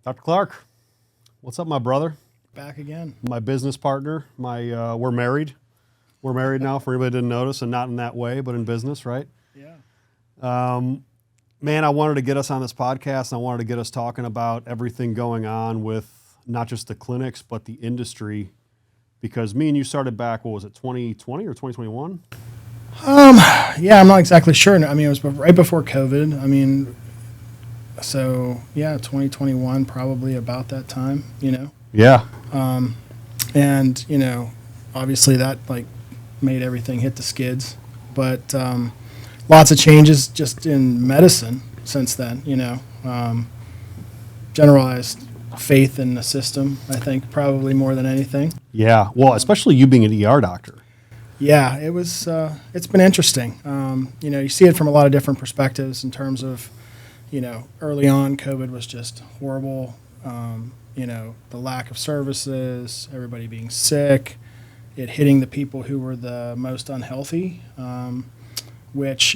Dr. Clark, what's up, my brother? Back again. My business partner. We're married. We're married now, for anybody who didn't notice, and not in that way, but in business, right? Yeah. Man, I wanted to get us on this podcast, and I wanted to get us talking about everything going on with not just the clinics, but the industry, because me and you started back, what was it, 2020 or 2021? Yeah, I'm not exactly sure. I mean, it was right before COVID. I mean, so yeah, 2021, probably about that time, Yeah. And, obviously that made everything hit the skids. But lots of changes just in medicine since then, generalized faith in the system, I think, probably more than anything. Yeah. Well, especially you being an ER doctor. Yeah, it was. It's been interesting. You see it from a lot of different perspectives in terms of, early on, COVID was just horrible. The lack of services, everybody being sick, it hitting the people who were the most unhealthy, which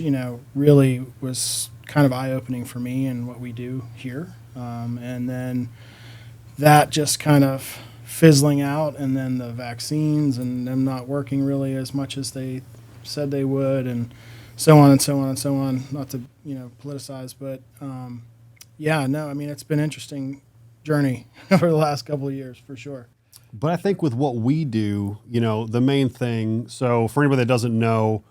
really was kind of eye-opening for me and what we do here. And then that just kind of fizzling out, and then the vaccines and them not working really as much as they said they would, and so on and so on and so on. Not to politicize, but it's been an interesting journey over the last couple of years for sure. But I think with what we do, the main thing, so for anybody that doesn't know,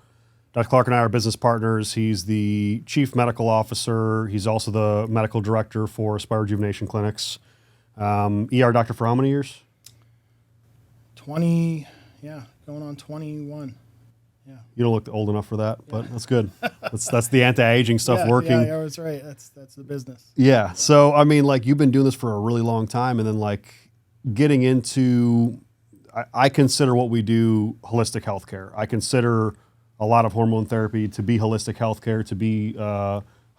Dr. Clark and I are business partners. He's the chief medical officer. He's also the medical director for Aspire Rejuvenation Clinics. ER doctor for how many years? 20, going on 21. Yeah. You don't look old enough for that, but that's good. That's the anti-aging stuff working. Yeah, that's right. That's the business. Yeah. So, you've been doing this for a really long time, and then getting into, I consider what we do holistic healthcare. I consider a lot of hormone therapy to be holistic healthcare, to be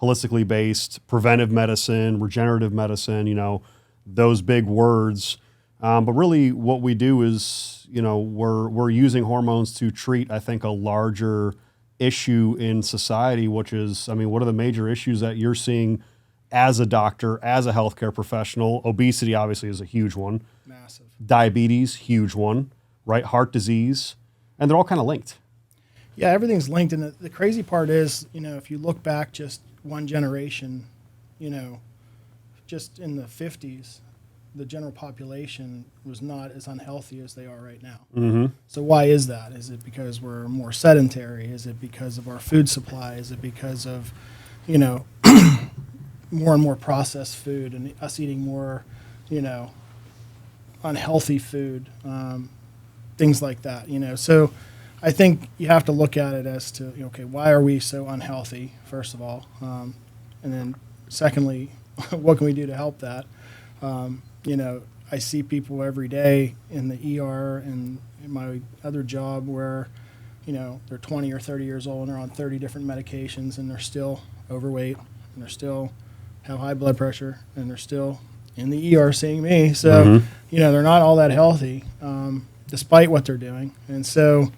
holistically based, preventive medicine, regenerative medicine, those big words. But really what we do is, we're using hormones to treat, I think, a larger issue in society, which is, what are the major issues that you're seeing as a doctor, as a healthcare professional? Obesity obviously is a huge one. Massive. Diabetes, huge one, right? Heart disease, and they're all kind of linked. Yeah, everything's linked. And the crazy part is, if you look back just one generation, just in the 50s, the general population was not as unhealthy as they are right now. Mm-hmm. So why is that? Is it because we're more sedentary? Is it because of our food supply? Is it because of, more and more processed food and us eating more, unhealthy food, things like that, So I think you have to look at it as to, okay, why are we so unhealthy, first of all? And then secondly, what can we do to help that? I see people every day in the ER and in my other job where, they're 20 or 30 years old and they're on 30 different medications and they're still overweight and they're still have high blood pressure and they're still in the ER seeing me. So, they're not all that healthy, despite what they're doing. And so,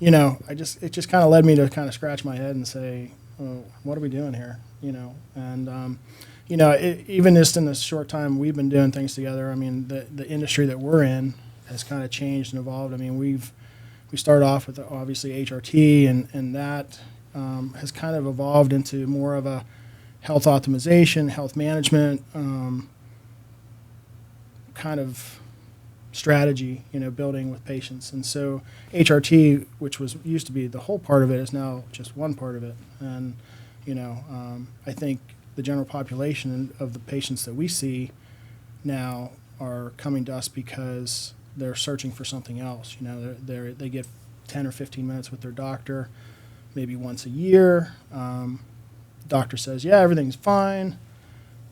it just kind of led me to kind of scratch my head and say, oh, what are we doing here? Even just in this short time we've been doing things together, the industry that we're in has kind of changed and evolved. We started off with obviously HRT, and that has kind of evolved into more of a health optimization, health management kind of strategy, building with patients. And so HRT, which used to be the whole part of it, is now just one part of it. And I think the general population of the patients that we see now are coming to us because they're searching for something else. They get 10 or 15 minutes with their doctor, maybe once a year. Doctor says, yeah, everything's fine.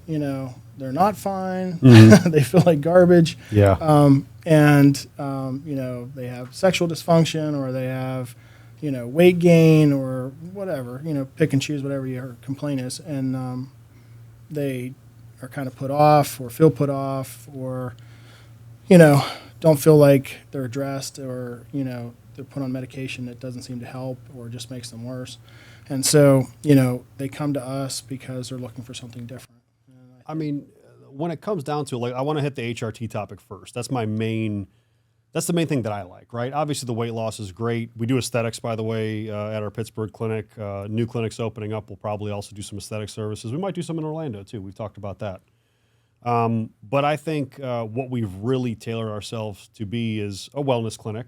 They're not fine. Mm-hmm. They feel like garbage. Yeah. They have sexual dysfunction, or they have, weight gain, or whatever, pick and choose whatever your complaint is. And they are kind of put off or feel put off, or, don't feel like they're addressed, or, they're put on medication that doesn't seem to help or just makes them worse. And so, they come to us because they're looking for something different. when it comes down to, like, I want to hit the HRT topic first. That's the main thing that I like, right? Obviously the weight loss is great. We do aesthetics, by the way, at our Pittsburgh clinic. New clinics opening up. We'll probably also do some aesthetic services. We might do some in Orlando too. We've talked about that. But I think what we've really tailored ourselves to be is a wellness clinic.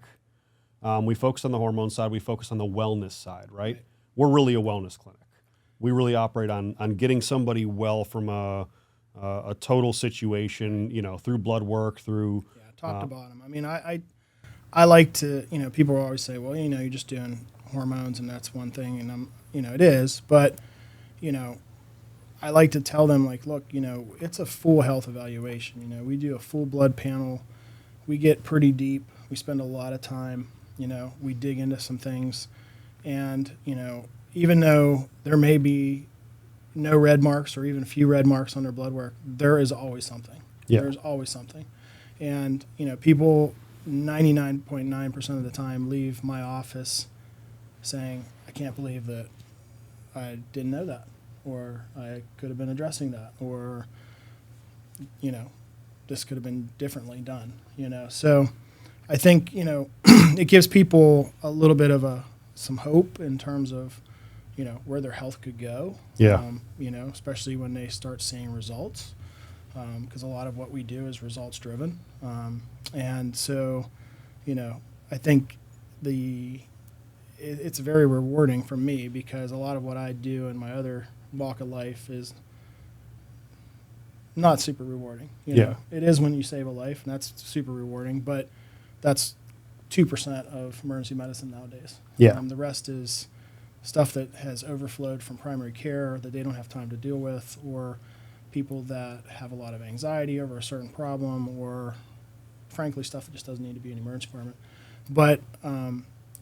We focus on the hormone side. We focus on the wellness side, right? We're really a wellness clinic. We really operate on getting somebody well from a total situation, through blood work, through top to bottom. I mean, I like to, people always say, well, you're just doing hormones and that's one thing, and it is, but I like to tell them, like, look, it's a full health evaluation. We do a full blood panel. We get pretty deep. We spend a lot of time. We dig into some things, and even though there may be no red marks or even a few red marks on their blood work, there is always something. Yeah. There's always something. And, people 99.9% of the time leave my office saying, I can't believe that I didn't know that, or I could have been addressing that, or, this could have been differently done, So I think, it gives people a little bit of some hope in terms of, where their health could go. Yeah. Especially when they start seeing results, because a lot of what we do is results driven. And so, I think it's very rewarding for me, because a lot of what I do in my other walk of life is not super rewarding. It is when you save a life, and that's super rewarding, but that's 2% of emergency medicine nowadays. Yeah. The rest is stuff that has overflowed from primary care that they don't have time to deal with, or people that have a lot of anxiety over a certain problem, or frankly stuff that just doesn't need to be in the emergency department. But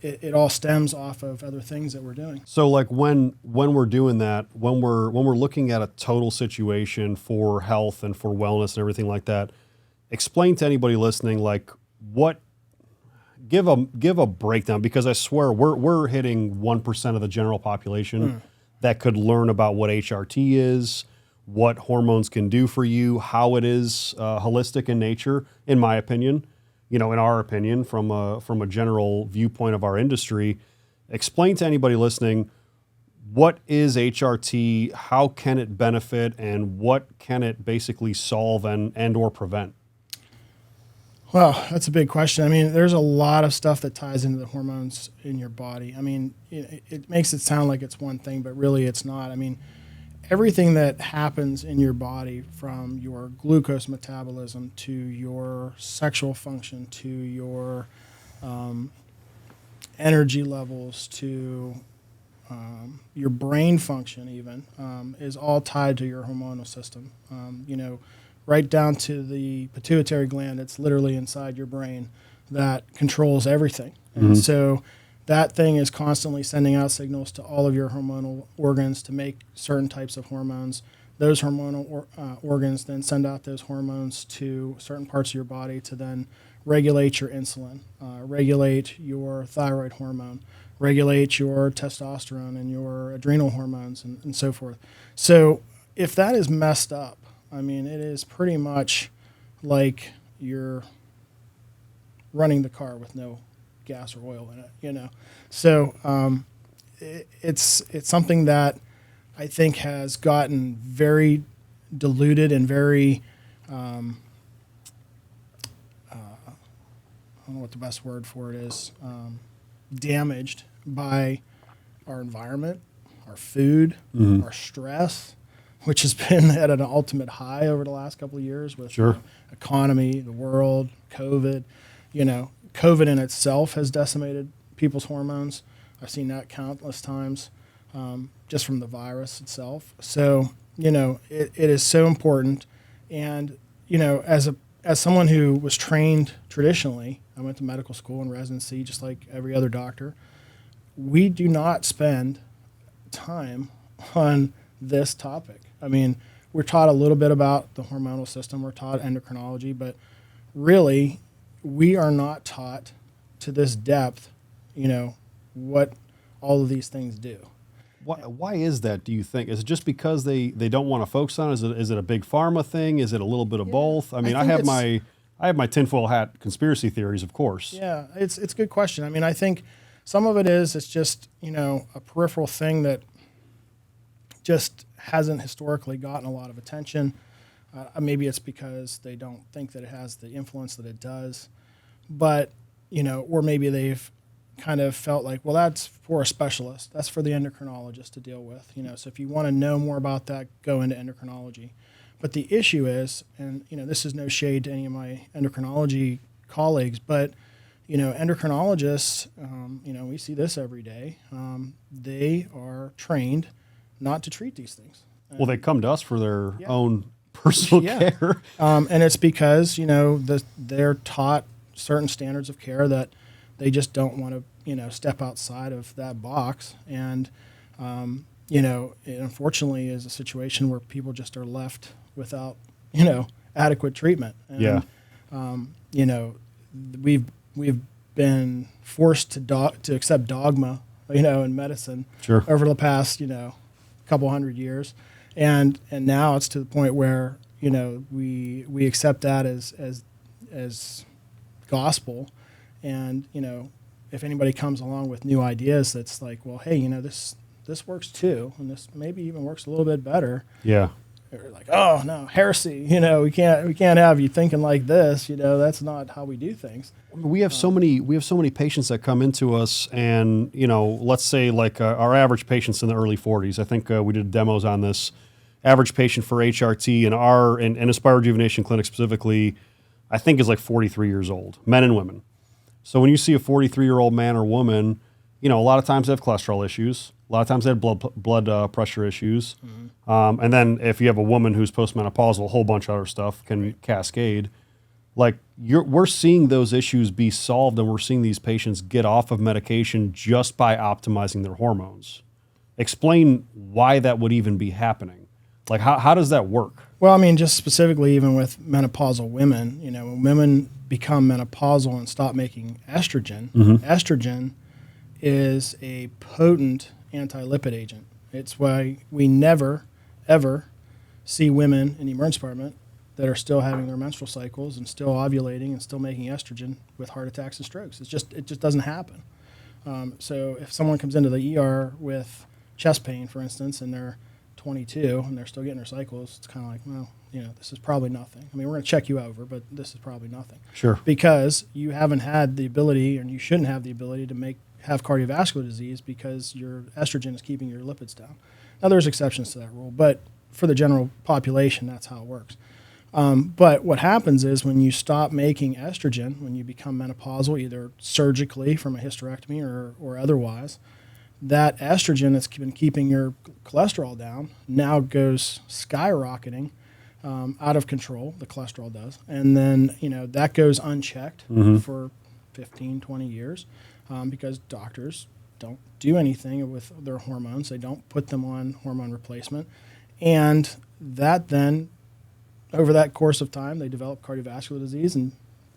it all stems off of other things that we're doing. So, like, when we're doing that, when we're looking at a total situation for health and for wellness and everything like that, explain to anybody listening, like, give a breakdown, because I swear we're hitting 1% of the general population that could learn about what HRT is, what hormones can do for you, how it is holistic in nature, in my opinion, in our opinion, from a general viewpoint of our industry. Explain to anybody listening, what is HRT, how can it benefit, and what can it basically solve and or prevent? Well, that's a big question. I mean, there's a lot of stuff that ties into the hormones in your body. I mean, it makes it sound like it's one thing, but really it's not. I mean, everything that happens in your body, from your glucose metabolism to your sexual function to your energy levels to your brain function even, is all tied to your hormonal system. Right down to the pituitary gland that's literally inside your brain that controls everything. And so that thing is constantly sending out signals to all of your hormonal organs to make certain types of hormones. Those hormonal organs then send out those hormones to certain parts of your body to then regulate your insulin, regulate your thyroid hormone, regulate your testosterone and your adrenal hormones, and so forth. So if that is messed up, I mean, it is pretty much like you're running the car with no gas or oil in it, So it's something that I think has gotten very diluted and very, I don't know what the best word for it is, damaged by our environment, our food, our stress, which has been at an ultimate high over the last couple of years with the economy, the world, COVID. COVID in itself has decimated people's hormones. I've seen that countless times, just from the virus itself. So, it is so important. And, as someone who was trained traditionally, I went to medical school and residency just like every other doctor. We do not spend time on this topic. I mean, we're taught a little bit about the hormonal system, we're taught endocrinology, but really we are not taught to this depth, what all of these things do. Why is that, do you think? Is it just because they don't want to focus on it? Is it a big pharma thing? Is it a little bit of both? I mean, I have my tinfoil hat conspiracy theories, of course. Yeah, it's a good question. I mean, I think some of it is it's just, a peripheral thing that just hasn't historically gotten a lot of attention. Maybe it's because they don't think that it has the influence that it does. But, or maybe they've kind of felt like, well, that's for a specialist. That's for the endocrinologist to deal with. So if you want to know more about that, go into endocrinology. But the issue is, and this is no shade to any of my endocrinology colleagues, but endocrinologists, we see this every day. They are trained not to treat these things. Well, they come to us for their own personal care. And it's because, they're taught certain standards of care that they just don't want to, step outside of that box. And, it unfortunately is a situation where people just are left without, adequate treatment. And, we've been forced to accept dogma, in medicine over the past, couple hundred years. And now it's to the point where, we accept that as gospel. And, if anybody comes along with new ideas that's like, well, hey, this works too, and this maybe even works a little bit better. Yeah. They're like, oh no, heresy. We can't have you thinking like this. That's not how we do things. We have so many patients that come into us, and let's say like our average patient's in the early 40s. I think we did demos on this. Average patient for HRT in Aspire Rejuvenation Clinic specifically, I think is like 43 years old, men and women. So when you see a 43-year-old man or woman, a lot of times they have cholesterol issues. A lot of times they have blood pressure issues. Mm-hmm. And then if you have a woman who's postmenopausal, a whole bunch of other stuff can cascade. Like we're seeing those issues be solved, and we're seeing these patients get off of medication just by optimizing their hormones. Explain why that would even be happening. Like how does that work? Well, I mean, just specifically even with menopausal women, when women become menopausal and stop making estrogen, estrogen is a potent anti-lipid agent. It's why we never, ever see women in the emergency department that are still having their menstrual cycles and still ovulating and still making estrogen with heart attacks and strokes. It just doesn't happen. So if someone comes into the ER with chest pain, for instance, and they're 22 and they're still getting their cycles, it's kind of like, well, this is probably nothing. I mean, we're going to check you over, but this is probably nothing. Sure. Because you haven't had the ability, and you shouldn't have the ability to have cardiovascular disease because your estrogen is keeping your lipids down. Now, there's exceptions to that rule, but for the general population, that's how it works. But what happens is when you stop making estrogen, when you become menopausal, either surgically from a hysterectomy or otherwise, that estrogen that's been keeping your cholesterol down now goes skyrocketing out of control. The cholesterol does. And then, that goes unchecked for 15, 20 years. Because doctors don't do anything with their hormones. They don't put them on hormone replacement. And that then, over that course of time, they develop cardiovascular disease, and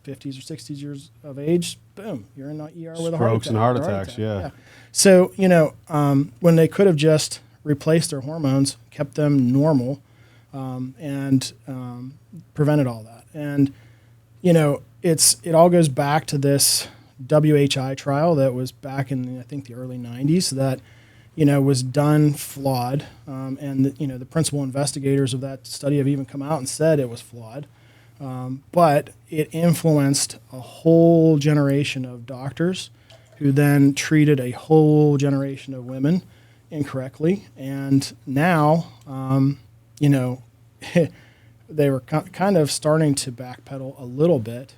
50s or 60s years of age, boom, you're in the ER with a heart attack. Strokes and heart attacks, yeah. So, when they could have just replaced their hormones, kept them normal, and prevented all that. And, it all goes back to this WHI trial that was back in, I think, the early 90s that, was done flawed. And, the principal investigators of that study have even come out and said it was flawed. But it influenced a whole generation of doctors who then treated a whole generation of women incorrectly. And now, they were kind of starting to backpedal a little bit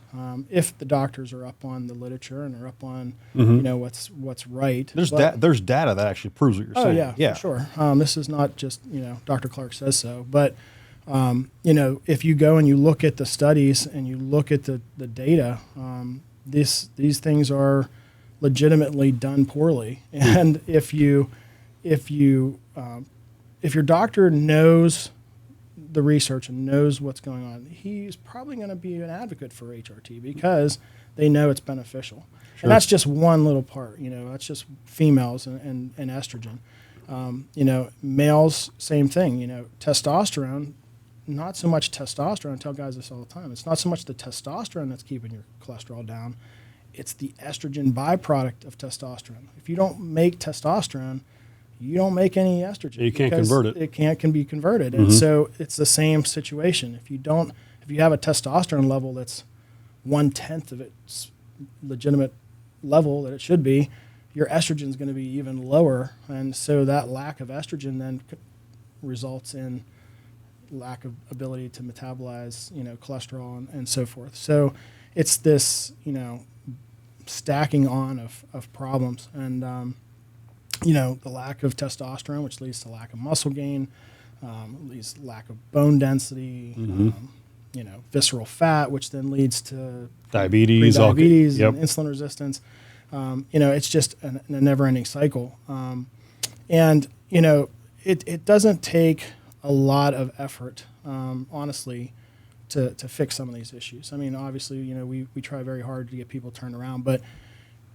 if the doctors are up on the literature and are up on what's right. There's data that actually proves what you're saying. Yeah, for sure. This is not just Dr. Clark says so, but if you go and you look at the studies and you look at the data, these things are legitimately done poorly. And if your doctor knows the research and knows what's going on, he's probably going to be an advocate for HRT because they know it's beneficial. Sure. And that's just one little part, that's just females and estrogen. You know, males, same thing. You know, testosterone, not so much testosterone. I tell guys this all the time. It's not so much the testosterone that's keeping your cholesterol down. It's the estrogen byproduct of testosterone. If you don't make testosterone, you don't make any estrogen. You can't convert it. It can be converted. And so it's the same situation. If you have a testosterone level that's 1/10 of its legitimate level that it should be, your estrogen is going to be even lower. And so that lack of estrogen then results in lack of ability to metabolize, you know, cholesterol and so forth. So it's this, you know, stacking on of problems. And, you know, the lack of testosterone, which leads to lack of muscle gain, leads to lack of bone density, you know, visceral fat, which then leads to diabetes, prediabetes and insulin resistance. You know, it's just a never-ending cycle. And, you know, it doesn't take a lot of effort, honestly, to fix some of these issues. I mean, obviously, you know, we try very hard to get people turned around, but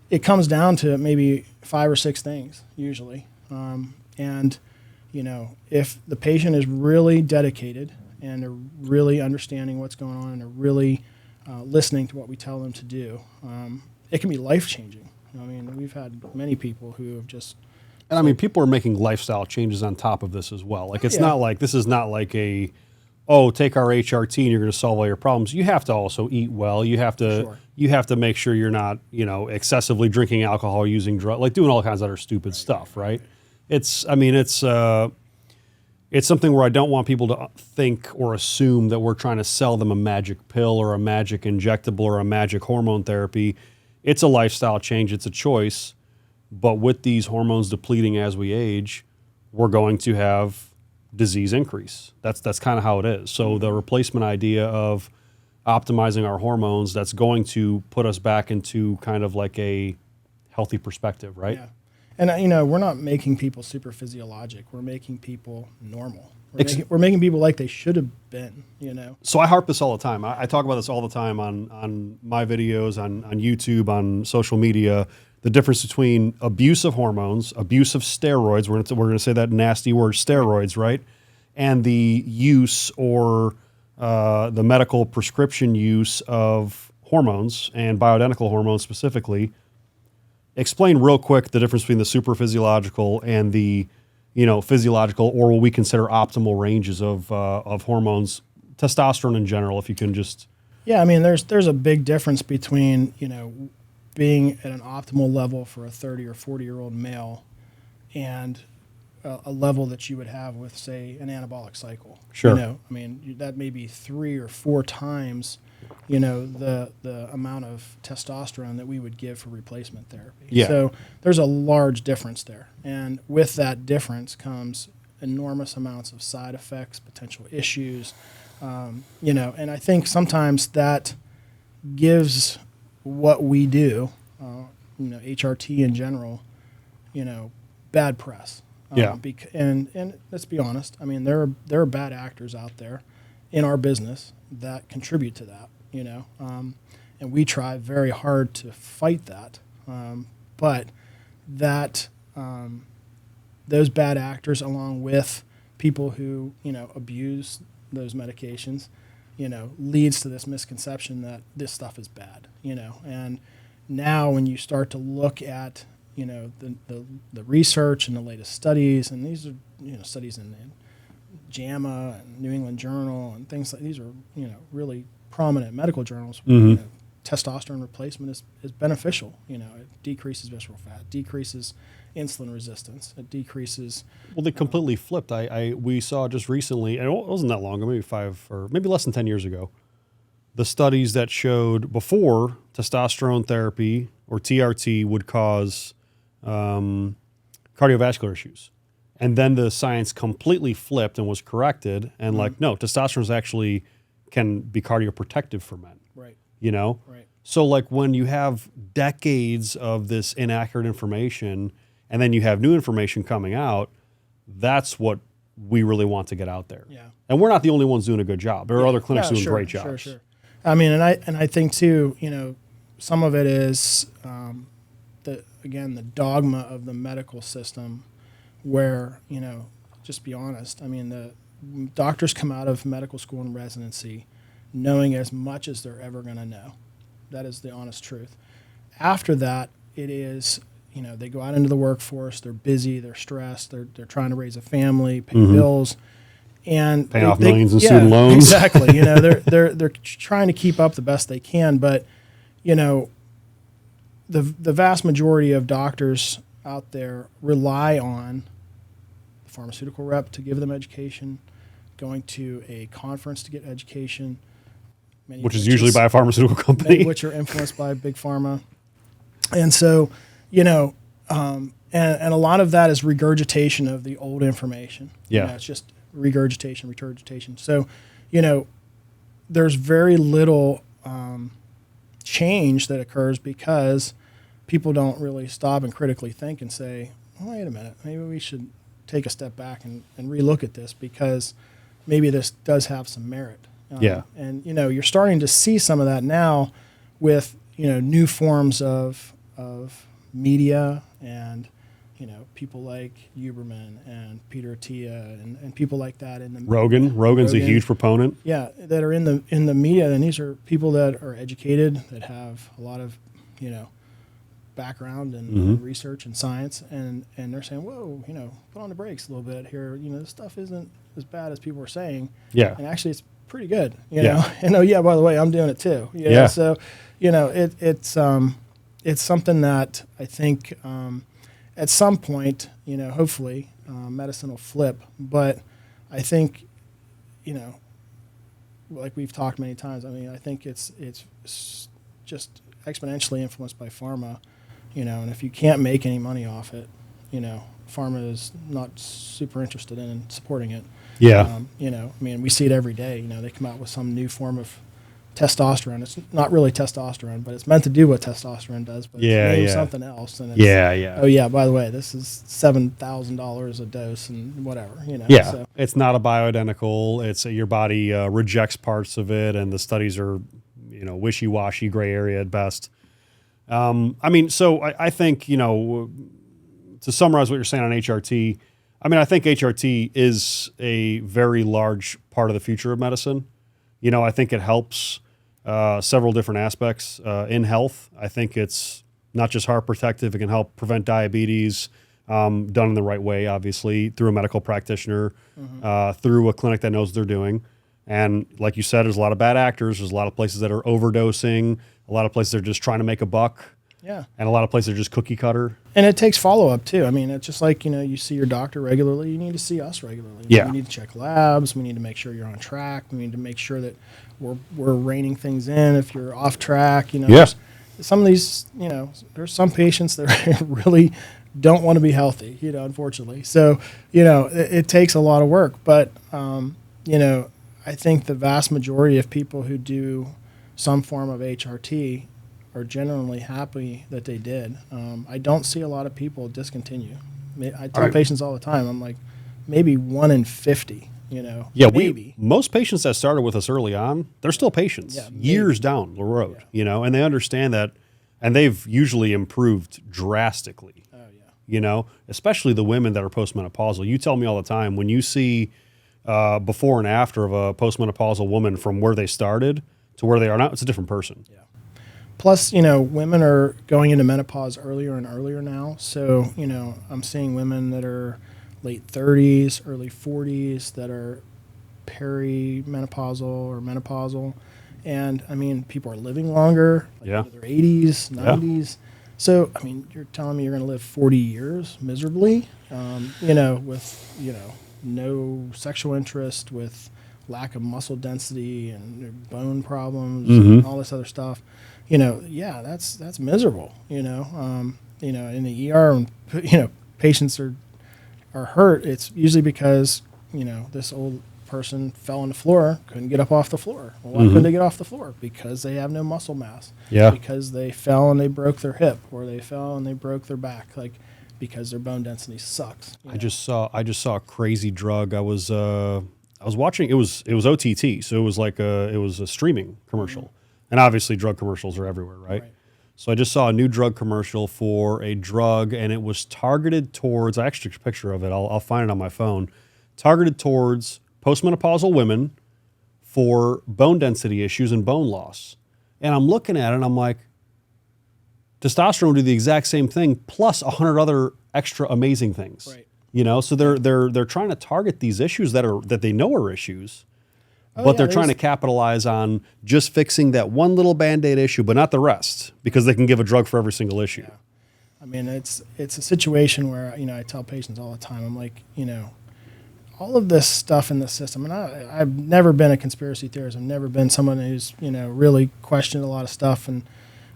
it comes down to maybe 5 or 6 things usually. And, you know, if the patient is really dedicated and they're really understanding what's going on and they're really listening to what we tell them to do, it can be life-changing. I mean, we've had many people who have just... And I mean, people are making lifestyle changes on top of this as well. Like, it's not like, this is not like a, oh, take our HRT and you're going to solve all your problems. You have to also eat well. You have to you have to make sure you're not, you know, excessively drinking alcohol, using drugs, like doing all kinds of other stupid stuff, right? It's, I mean, it's something where I don't want people to think or assume that we're trying to sell them a magic pill or a magic injectable or a magic hormone therapy. It's a lifestyle change. It's a choice. But with these hormones depleting as we age, we're going to have disease increase. That's kind of how it is. So the replacement idea of optimizing our hormones, that's going to put us back into kind of like a healthy perspective, right? Yeah. And, you know, we're not making people super physiologic. We're making people normal. We're making people like they should have been, you know. So I harp this all the time. I talk about this all the time on my videos, on YouTube, on social media, the difference between abuse of hormones, abuse of steroids, we're going to say that nasty word, steroids, right? And the use or the medical prescription use of hormones and bioidentical hormones specifically. Explain real quick the difference between the super physiological and the, you know, physiological or what we consider optimal ranges of hormones, testosterone in general, if you can just... Yeah, I mean, there's a big difference between, you know, being at an optimal level for a 30 or 40-year-old male and a level that you would have with, say, an anabolic cycle. Sure. You know, I mean, that may be 3 or 4 times, you know, the amount of testosterone that we would give for replacement therapy. Yeah. So there's a large difference there. And with that difference comes enormous amounts of side effects, potential issues, you know, and I think sometimes that gives what we do, you know, HRT in general, you know, bad press. And let's be honest. I mean, there are bad actors out there in our business that contribute to that, you know, and we try very hard to fight that. But that those bad actors, along with people who, you know, abuse those medications, you know, leads to this misconception that this stuff is bad, you know. And now when you start to look at, you know, the research and the latest studies, and these are, you know, studies in JAMA and New England Journal and things like these are, you know, really prominent medical journals. You know, testosterone replacement is beneficial. You know, it decreases visceral fat, decreases insulin resistance, it decreases. Well, they completely flipped. We saw just recently, and it wasn't that long ago, maybe 5 or maybe less than 10 years ago, the studies that showed before testosterone therapy or TRT would cause cardiovascular issues. And then the science completely flipped and was corrected. And like, no, testosterone actually can be cardioprotective for men. Right. You know? Right. So like when you have decades of this inaccurate information and then you have new information coming out, that's what we really want to get out there. Yeah. And we're not the only ones doing a good job. There are other clinics doing great jobs. Sure. I mean, and I think too, you know, some of it is the dogma of the medical system, where, just be honest. I mean, the doctors come out of medical school and residency knowing as much as they're ever going to know. That is the honest truth. After that, it is, they go out into the workforce, they're busy, they're stressed, they're trying to raise a family, pay bills, and paying off millions in student loans. Exactly. They're trying to keep up the best they can, but the vast majority of doctors out there rely on the pharmaceutical rep to give them education, going to a conference to get education, which is usually by a pharmaceutical company, many of which are influenced by big pharma. And so, and a lot of that is regurgitation of the old information. Yeah. It's just regurgitation. So, there's very little change that occurs because people don't really stop and critically think and say, wait a minute, maybe we should take a step back and relook at this because maybe this does have some merit. And, you're starting to see some of that now with, new forms of media and, people like Huberman and Peter Attia and people like that. Rogan's a huge proponent. Yeah, that are in the media. And these are people that are educated, that have a lot of, background and research and science. And they're saying, whoa, put on the brakes a little bit here. This stuff isn't as bad as people are saying. Yeah. And actually it's pretty good, know. And by the way, I'm doing it too. Yeah. So, it's something that I think at some point, hopefully medicine will flip. But I think, like we've talked many times, I think it's just exponentially influenced by pharma, and if you can't make any money off it, pharma is not super interested in supporting it. Yeah. We see it every day. They come out with some new form of testosterone. It's not really testosterone, but it's meant to do what testosterone does. But it's named something else. And it's, oh yeah, by the way, this is $7,000 a dose and whatever. Yeah. So. It's not a bioidentical. It's your body rejects parts of it, and the studies are, wishy-washy, gray area at best. So I think to summarize what you're saying on HRT. I think HRT is a very large part of the future of medicine. I think it helps several different aspects in health. I think it's not just heart protective. It can help prevent diabetes, done in the right way, obviously, through a medical practitioner, through a clinic that knows what they're doing. And like you said, there's a lot of bad actors. There's a lot of places that are overdosing. A lot of places that are just trying to make a buck. Yeah. And a lot of places are just cookie cutter. And it takes follow-up, too. It's just like, you see your doctor regularly. You need to see us regularly. Yeah. We need to check labs. We need to make sure you're on track. We need to make sure that we're reining things in if you're off track. Some of these, there's some patients that really don't want to be healthy, unfortunately. So, it takes a lot of work. But, I think the vast majority of people who do some form of HRT are genuinely happy that they did. I don't see a lot of people discontinue. I tell patients all the time, I'm like, maybe 1 in 50, Yeah, maybe. Most patients that started with us early on, they're still patients years down the road, and they understand that, and they've usually improved drastically. Oh, yeah. Especially the women that are postmenopausal. You tell me all the time, when you see before and after of a postmenopausal woman from where they started to where they are now, it's a different person. Yeah. Plus, women are going into menopause earlier and earlier now. So, I'm seeing women that are late 30s, early 40s that are perimenopausal or menopausal. And, people are living longer, into their 80s, 90s. Yeah. So, you're telling me you're going to live 40 years miserably, with, no sexual interest, with lack of muscle density and bone problems and all this other stuff. That's miserable, in the ER when, patients are hurt, it's usually because, this old person fell on the floor, couldn't get up off the floor. Well, why couldn't they get off the floor? Because they have no muscle mass. Yeah. Because they fell and they broke their hip, or they fell and they broke their back, because their bone density sucks. I just saw a crazy drug. I was watching, it was OTT, so it was like it was a streaming commercial. And obviously drug commercials are everywhere, right? So I just saw a new drug commercial for a drug, and it was targeted towards, I actually took a picture of it, I'll find it on my phone, targeted towards postmenopausal women for bone density issues and bone loss. And I'm looking at it and I'm like, testosterone will do the exact same thing plus 100 other extra amazing things. Right. You know, so they're trying to target these issues that they know are issues. Oh, But yeah, they're trying to capitalize on just fixing that one little Band-Aid issue, but not the rest, because they can give a drug for every single issue. Yeah. I mean, it's a situation where, I tell patients all the time, I'm like, all of this stuff in the system, and I've never been a conspiracy theorist. I've never been someone who's, really questioned a lot of stuff. And,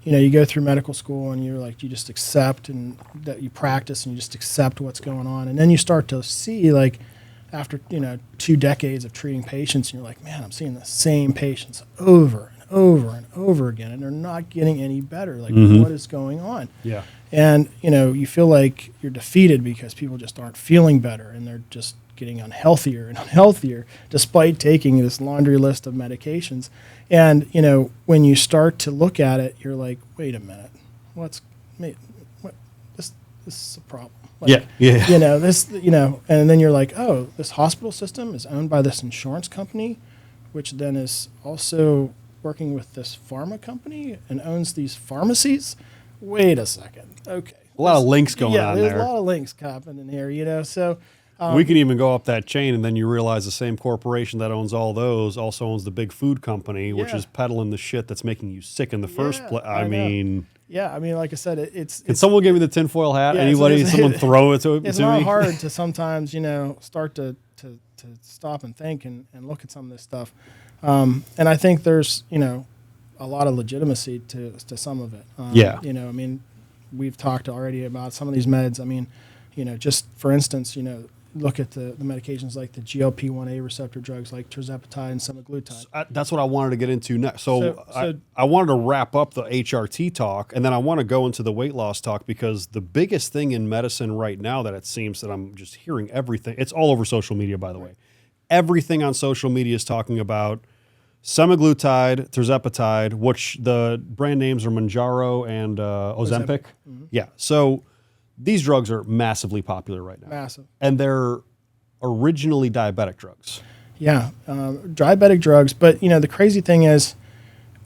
you go through medical school and you're like, you just accept and that you practice and you just accept what's going on. And then you start to see, like, after 2 decades of treating patients, and you're like, man, I'm seeing the same patients over and over and over again, and they're not getting any better. Like, what is going on? Yeah. And you feel like you're defeated because people just aren't feeling better, and they're just getting unhealthier and unhealthier despite taking this laundry list of medications. And when you start to look at it, you're like, wait a minute, this is a problem. Like, yeah. And then you're like, oh, this hospital system is owned by this insurance company, which then is also working with this pharma company and owns these pharmacies. Wait a second. Okay. A lot of links going on there. Yeah, there's a lot of links happening here, so. We can even go up that chain, and then you realize the same corporation that owns all those also owns the big food company, which is peddling the shit that's making you sick in the first place. I mean... Yeah, I mean, like I said, it's... Can someone give me the tinfoil hat? Yeah, Anybody? Someone throw it to me? It's not hard to sometimes, start to stop and think and look at some of this stuff. And I think there's, a lot of legitimacy to some of it. Yeah. I mean, we've talked already about some of these meds. I mean, just for instance, look at the medications like the GLP-1A receptor drugs like Tirzepatide and Semaglutide. That's what I wanted to get into next. So I wanted to wrap up the HRT talk, and then I want to go into the weight loss talk, because the biggest thing in medicine right now that it seems that I'm just hearing everything, it's all over social media, by the way. Everything on social media is talking about Semaglutide, Tirzepatide, which the brand names are Mounjaro and Ozempic. Mm-hmm. Yeah. So these drugs are massively popular right now. Massive. And they're originally diabetic drugs. Yeah, diabetic drugs. But, the crazy thing is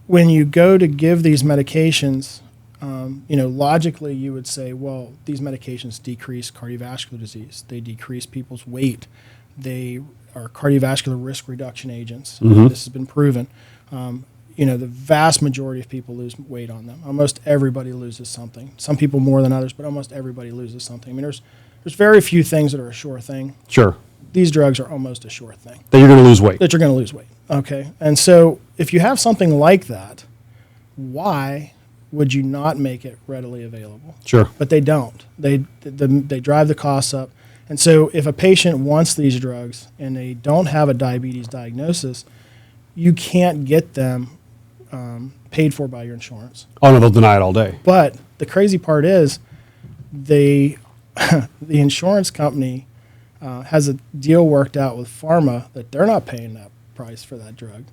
when you go to give these medications, logically you would say, well, these medications decrease cardiovascular disease. They decrease people's weight. They are cardiovascular risk reduction agents. Mm-hmm. This has been proven. The vast majority of people lose weight on them. Almost everybody loses something. Some people more than others, but almost everybody loses something. I mean, there's very few things that are a sure thing. Sure. These drugs are almost a sure thing. That you're going to lose weight. That you're going to lose weight. Okay. And so if you have something like that, why would you not make it readily available? Sure. But they don't. They drive the costs up. And so if a patient wants these drugs and they don't have a diabetes diagnosis, you can't get them paid for by your insurance. Oh, no, they'll deny it all day. But the crazy part is the insurance company has a deal worked out with pharma that they're not paying that price for that drug.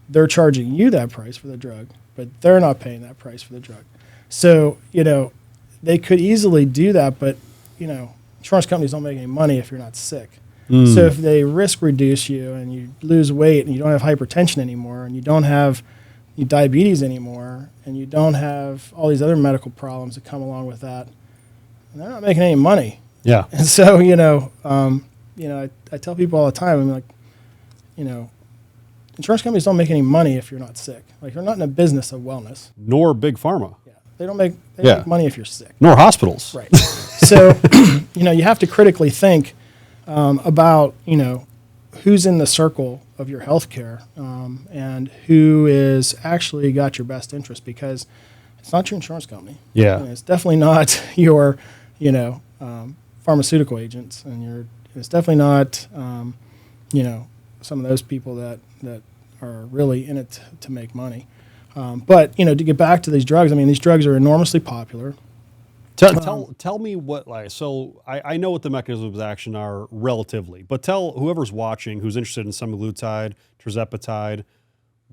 They're charging you that price for the drug, but they're not paying that price for the drug. So, they could easily do that, but, insurance companies don't make any money if you're not sick. So if they risk reduce you and you lose weight and you don't have hypertension anymore and you don't have diabetes anymore and you don't have all these other medical problems that come along with that, they're not making any money. Yeah. And so, I tell people all the time, I'm like, insurance companies don't make any money if you're not sick. Like, they're not in a business of wellness. Nor big pharma. Yeah. They don't make money if you're sick. Nor hospitals. Right. So, you have to critically think about, who's in the circle of your health care and who is actually got your best interest, because it's not your insurance company. Yeah. It's definitely not your, pharmaceutical agents, and it's definitely not, some of those people that are really in it to make money. But, to get back to these drugs, I mean, these drugs are enormously popular. Tell me what, so I know what the mechanisms of action are relatively, but tell whoever's watching who's interested in Semaglutide, Tirzepatide,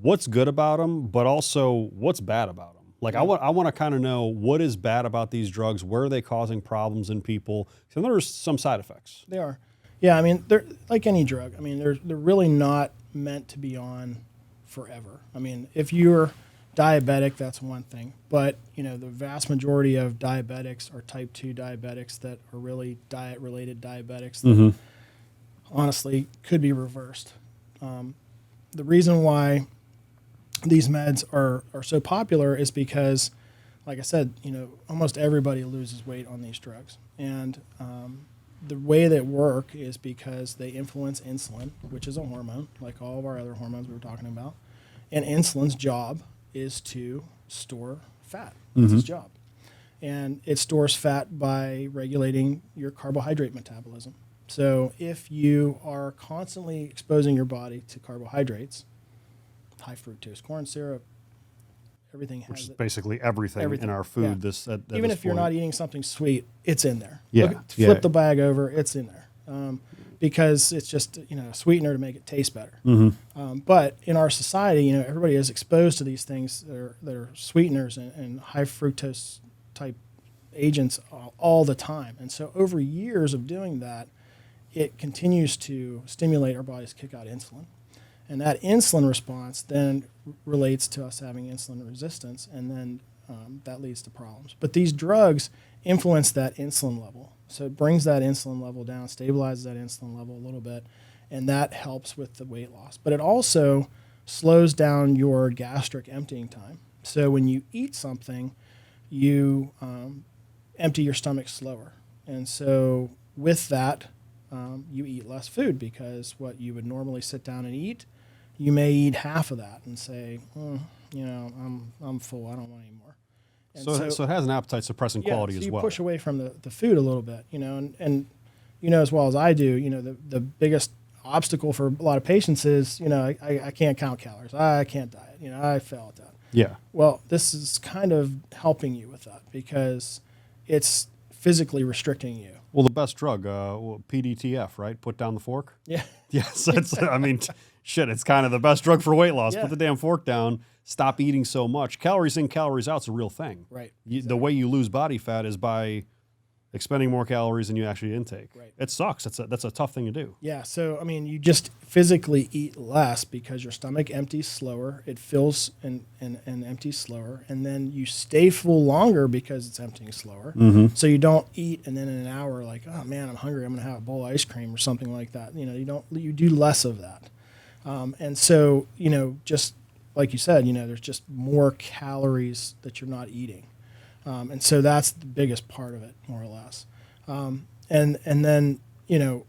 what's good about them, but also what's bad about them. Like I want to kind of know what is bad about these drugs. Where are they causing problems in people? So there's some side effects. They are. Yeah, I mean, they're like any drug. I mean, they're really not meant to be on forever. I mean, if you're diabetic, that's one thing. But, you know, the vast majority of diabetics are type 2 diabetics that are really diet-related diabetics that honestly could be reversed. The reason why these meds are so popular is because, like I said, you know, almost everybody loses weight on these drugs. And the way they work is because they influence insulin, which is a hormone, like all of our other hormones we were talking about. And insulin's job is to store fat. That's its job. And it stores fat by regulating your carbohydrate metabolism. So if you are constantly exposing your body to carbohydrates, high fructose corn syrup, everything has Which is it. basically everything in our food. Yeah. At Even this if you're point. not eating something sweet, it's in there. Yeah. Flip the bag over, it's in there. Because it's just, you know, a sweetener to make it taste better. But in our society, you know, everybody is exposed to these things that are sweeteners and high fructose type agents all the time. And so over years of doing that, it continues to stimulate our bodies to kick out insulin. And that insulin response then relates to us having insulin resistance, and then that leads to problems. But these drugs influence that insulin level. So it brings that insulin level down, stabilizes that insulin level a little bit, and that helps with the weight loss. But it also slows down your gastric emptying time. So when you eat something, you empty your stomach slower. And so with that, you eat less food, because what you would normally sit down and eat, you may eat half of that and say, you know, I'm full, I don't want any more. And so it has an appetite suppressing quality so as you well. push away from the food a little bit, you know, and you know as well as I do, you know, the biggest obstacle for a lot of patients is, you know, I can't count calories, I can't diet, you know, I fail at that. Yeah. Well, this is kind of helping you with that, because it's physically restricting you. Well, the best drug, PDTF, right? Put down the fork. Yeah. Yes, I mean, shit, it's kind of the best drug for weight loss. Yeah. Put the damn fork down. Stop eating so much. Calories in, calories out is a real thing. Right. The way you lose body fat is by expending more calories than you actually intake. Right. It sucks. That's a tough thing to do. Yeah. So, I mean, you just physically eat less because your stomach empties slower. It fills and empties slower. And then you stay full longer because it's emptying slower. So you don't eat and then in an hour, like, oh man, I'm hungry, I'm going to have a bowl of ice cream or something like that. You know, you do less of that. And so, you know, just like you said, you know, there's just more calories that you're not eating. And so that's the biggest part of it, more or less. And then, you know,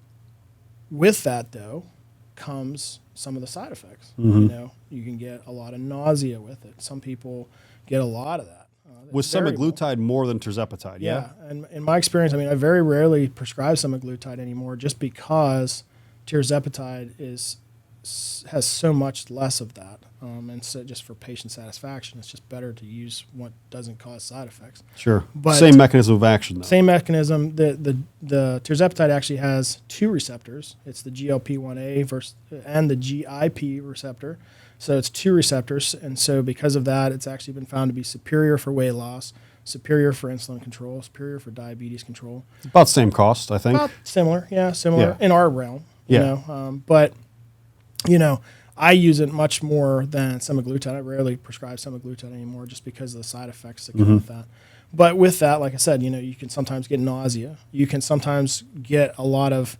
with that, though, comes some of the side effects. You know, you can get a lot of nausea with it. Some people get a lot of that. With semaglutide more than tirzepatide, yeah? And in my experience, I mean, I very rarely prescribe semaglutide anymore, just because tirzepatide has so much less of that. And so just for patient satisfaction, it's just better to use what doesn't cause side effects. Sure. But same mechanism of action, though. Same mechanism. The tirzepatide actually has two receptors. It's the GLP-1A and the GIP receptor. So it's two receptors. And so because of that, it's actually been found to be superior for weight loss, superior for insulin control, superior for diabetes control. About the same cost, I think. About similar Yeah. in our realm. You Yeah. know, but, you know, I use it much more than semaglutide. I rarely prescribe semaglutide anymore just because of the side effects that come with that. But with that, like I said, you know, you can sometimes get nausea. You can sometimes get a lot of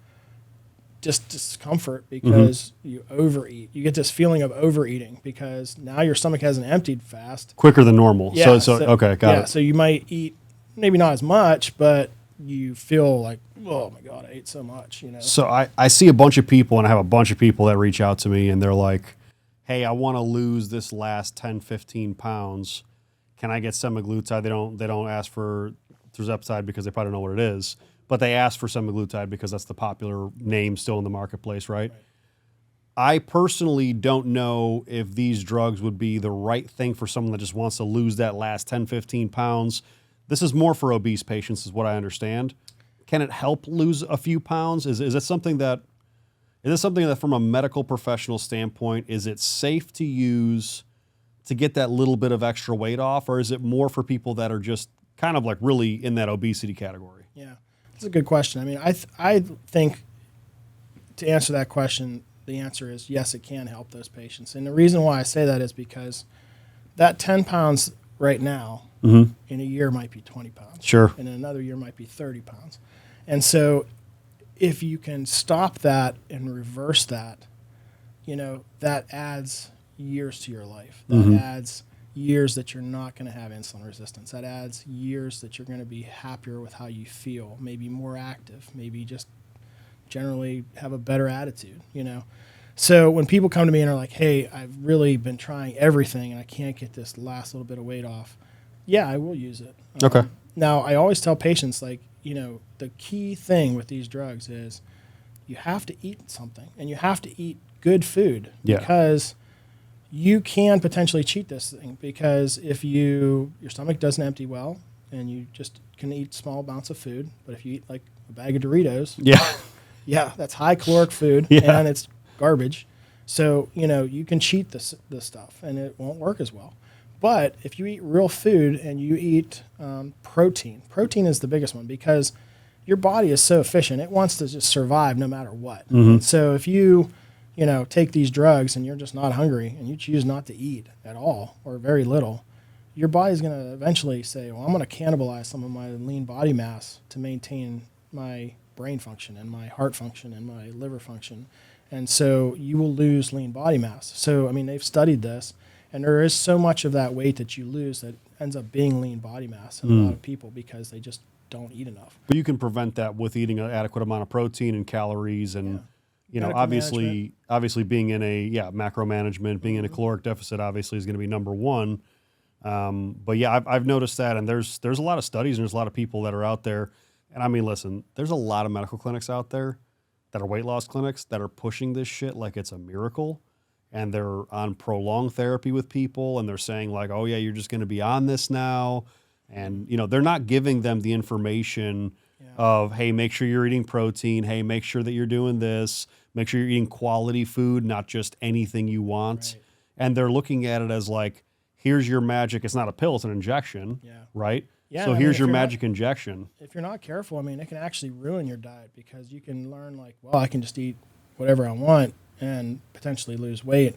just discomfort because you overeat. You get this feeling of overeating because now your stomach hasn't emptied fast. Quicker than normal. Yeah, So okay, got it. So you might eat maybe not as much, but you feel like, oh my God, I ate so much, you know. So I see a bunch of people, and I have a bunch of people that reach out to me, and they're like, hey, I want to lose this last 10, 15 pounds. Can I get semaglutide? They don't ask for tirzepatide because they probably don't know what it is, but they ask for semaglutide because that's the popular name still in the marketplace, right? I personally don't know if these drugs would be the right thing for someone that just wants to lose that last 10, 15 pounds. This is more for obese patients is what I understand. Can it help lose a few pounds? Is it something that from a medical professional standpoint, is it safe to use to get that little bit of extra weight off, or is it more for people that are just kind of like really in that obesity category? Yeah, that's a good question. I mean, I think to answer that question, the answer is yes, it can help those patients. And the reason why I say that is because that 10 pounds right now in a year might be 20 pounds. Sure. And in another year might be 30 pounds. And so if you can stop that and reverse that, you know, that adds years to your life. That adds years that you're not going to have insulin resistance. That adds years that you're going to be happier with how you feel, maybe more active, maybe just generally have a better attitude, you know. So when people come to me and are like, hey, I've really been trying everything and I can't get this last little bit of weight off, yeah, I will use it. Okay. Now, I always tell patients, like, you know, the key thing with these drugs is you have to eat something and you have to eat good food because you can potentially cheat this thing, because if your stomach doesn't empty well and you just can eat small amounts of food, but if you eat like a bag of Doritos, yeah, that's high caloric food and it's garbage. So, you know, you can cheat this stuff and it won't work as well. But if you eat real food and you eat protein is the biggest one, because your body is so efficient. It wants to just survive no matter what. So if you take these drugs and you're just not hungry and you choose not to eat at all or very little, your body's going to eventually say, well, I'm going to cannibalize some of my lean body mass to maintain my brain function and my heart function and my liver function. And so you will lose lean body mass. So, I mean, they've studied this, and there is so much of that weight that you lose that ends up being lean body mass in a lot of people because they just don't eat enough. But you can prevent that with eating an adequate amount of protein and calories and, you know, Medical obviously being in a, macro management, being in a caloric deficit obviously is going to be number one. But yeah, I've noticed that, and there's a lot of studies and there's a lot of people that are out there. And I mean, listen, there's a lot of medical clinics out there that are weight loss clinics that are pushing this shit like it's a miracle. And they're on prolonged therapy with people, and they're saying like, oh yeah, you're just going to be on this now. And, you know, they're not giving them the information of, hey, make sure you're eating protein. Hey, make sure that you're doing this. Make sure you're eating quality food, not just anything you want. Right. And they're looking at it as like, here's your magic. It's not a pill, it's an injection, right? Yeah, so here's your magic injection. If you're not careful, I mean, it can actually ruin your diet, because you can learn like, well, I can just eat whatever I want and potentially lose weight.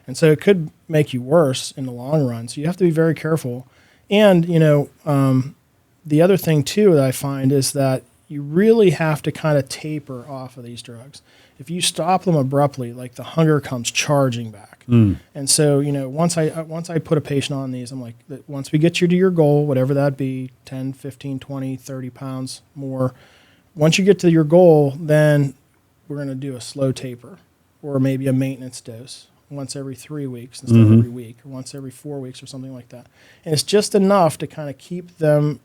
And so it could make you worse in the long run. So you have to be very careful. And, you know, the other thing too that I find is that you really have to kind of taper off of these drugs. If you stop them abruptly, like the hunger comes charging back. And so, you know, once I put a patient on these, I'm like, once we get you to your goal, whatever that be, 10, 15, 20, 30 pounds more, once you get to your goal, then we're going to do a slow taper, or maybe a maintenance dose once every 3 weeks instead of every week, or once every 4 weeks or something like that. And it's just enough to kind of keep them